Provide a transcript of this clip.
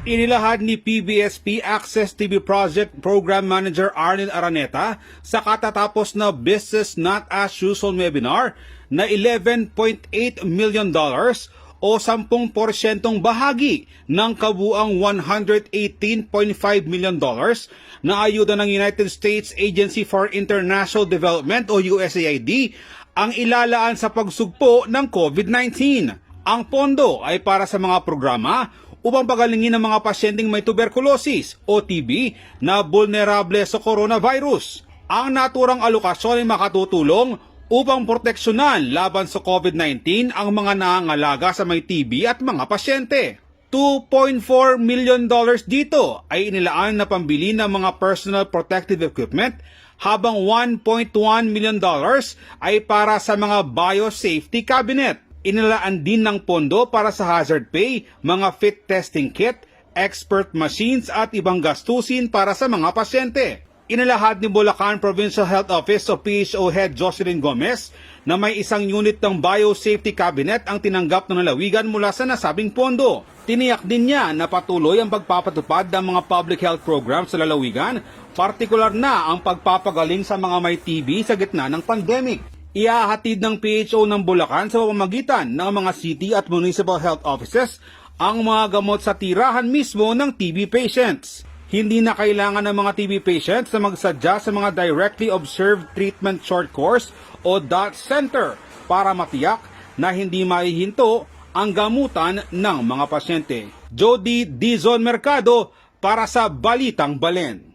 Inilahad ni PBSP Access TV Project Program Manager Arnel Araneta sa katatapos na Business Not As Usual webinar na $11.8 million o 10% bahagi ng kabuang $118.5 million na ayuda ng United States Agency for International Development o USAID ang ilalaan sa pagsugpo ng COVID-19. Ang pondo ay para sa mga programa upang pagalingin ng mga pasyenteng may tuberculosis o TB na vulnerable sa coronavirus. Ang naturang alokasyon ay makatutulong upang proteksyonan laban sa COVID-19 ang mga nangangalaga sa may TB at mga pasyente. $2.4 million dito ay inilaan na pambili ng mga personal protective equipment habang $1.1 million ay para sa mga biosafety cabinet. Inilaan din ng pondo para sa hazard pay, mga fit testing kit, expert machines at ibang gastusin para sa mga pasyente. Inilahad ni Bulacan Provincial Health Office o PHO Head Jocelyn Gomez na may isang unit ng biosafety cabinet ang tinanggap ng lalawigan mula sa nasabing pondo. Tiniyak din niya na patuloy ang pagpapatupad ng mga public health programs sa lalawigan, partikular na ang pagpapagaling sa mga may TB sa gitna ng pandemic. Ihahatid ng PHO ng Bulacan sa pamamagitan ng mga city at municipal health offices ang mga gamot sa tirahan mismo ng TB patients. Hindi na kailangan ng mga TB patients na magsadya sa mga Directly Observed Treatment Short Course o DOT Center para matiyak na hindi maihinto ang gamutan ng mga pasyente. Jody Dizon Mercado para sa Balitang Balen.